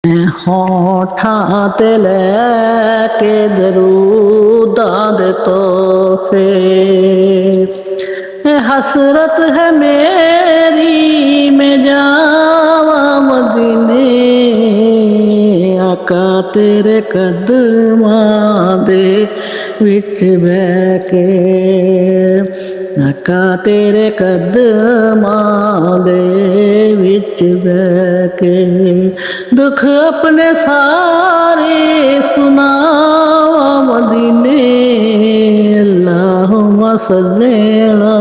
होठा ते लेके दरूदां दे तोहफे, हसरत है मेरी मैं जावा मदीने, आका तेरे कदमां दे विच बैठ के, आका तेरे कदमां दे विच बैठ के, दुख अपने सारे सुनावा मदीने, अल्लाहुम्मा सल्ली अला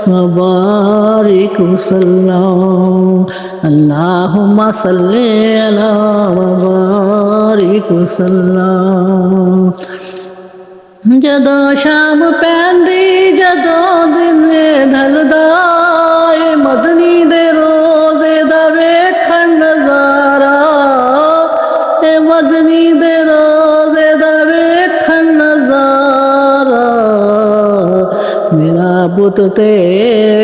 मुबारिक वसल्लम, अल्लाहुम्मा सल्ली अला मुबारिक वसल्लम। जदों शाम पैंदी जदों दिन ढलदा, मदनी दे रोज़े दा वेखण नज़ारा, मदनी दे रोज़े दा वेखण नज़ारा, मेरा बुत ते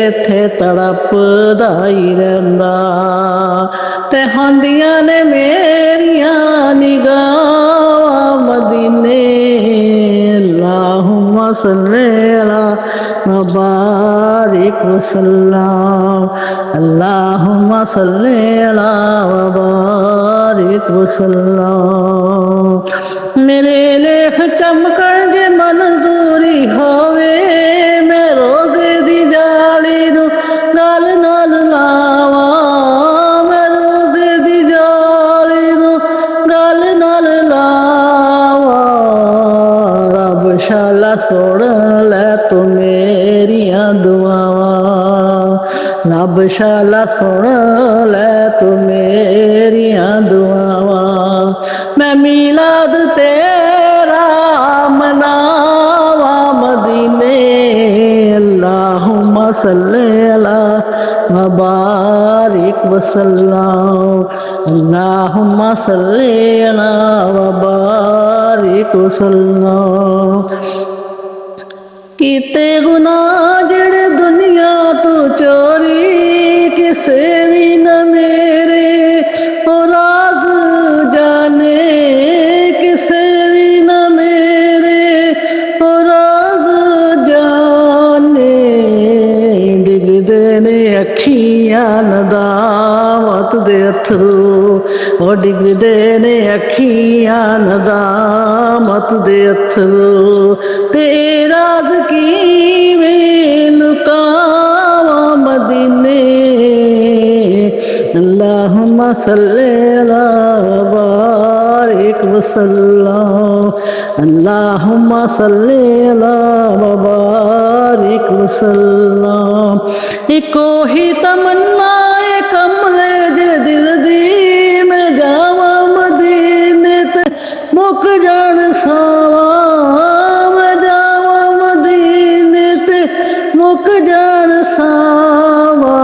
इत्थे तड़पदा ही रहिंदा, ते होंदियां ने मेरियां निगाहां मदीने, अल्लाहुम्मा सल्ली अला मुबारिक वसल्लम, अल्लाहुम्मा सल्ली अला मुबारिक वसल्लम। मेरे लेख चमकण जे मंजूरी होवे, मैं रोज़े दी जाली नूं गल नाल लावां, मैं रोज़े दी जाली नूं गल नाल लावां, रब शाला सुण लै तू मेरियां दुआवां, रब शाला सुण लै तू मेरियां दुआवां, मैं मीलाद तेरा मनावा मदीने, अल्लाहुम्मा सल्ली अला मुबारिक वसल्लम, अल्लाहुम्मा सल्ली अला मुबारिक वसल्लम। कीते गुनाह जेड़े दुनिया तो चोरी, किसे भी न मेरे ओ राज जाने, किसे भी न मेरे ओ राज जाने, डिगदे ने अखियां नदामत दे अथरू, ओ डिगदे ने अखियां नदामत दे अथरू, ते राज किवें लुकावा मदीने, अल्लाहुम्मा सल्ली अला मुबारिक वसल्लम, अल्लाहुम्मा सल्ली अला मुबारिक वसल्लम। इको ही तमन्ना है कमले जे दिल दी, मैं जावा मदीने ते मुक जान सावा, मैं जावा मदीने ते मुक जान सावा,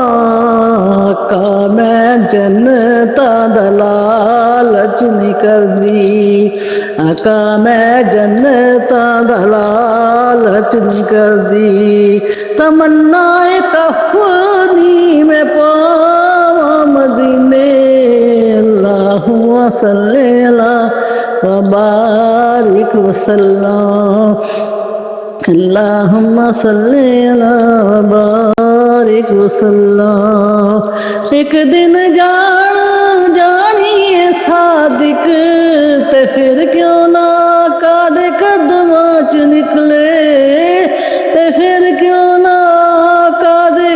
आका मैं जन्नता दा लालच नहीं करदी, आका मैं जन्नता दा लालच नहीं करदी, तमन्नाए कफनी में पावा मदीने, अल्लाहुम्मा सल्ली अला मुबारिक वसल्लम, अल्लाहुम्मा सल्ली अला मुबारिक वसल्लम। एक दिन जान जानिए सादिक, ते फिर क्यों ना कादे कदमां च निकले, ते फिर क्यों ना कादे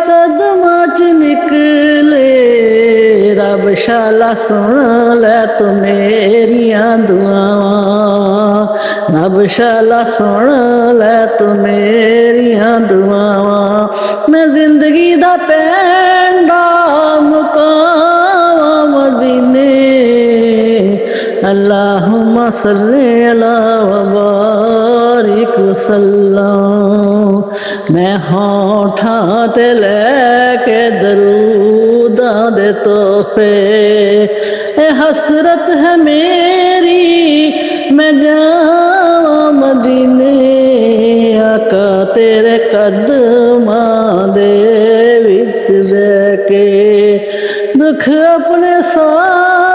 कदमां च निकले, रब शाला सुन लै तू मेरियां दुआवां, रब शाला सुन लै तू मेरियां दुआवां, मैं जिंदगी दा पैंडा मुकावां मदीने, अल्लाहुम्मा सल्ली अला मुबारिक वसल्लम। मैं होठां ते लैके दरूदां दे तोहफे, हसरत है मेरी मैं जावा मदीने, आका तेरे कदमां दे विच बैके, दुख अपने साथ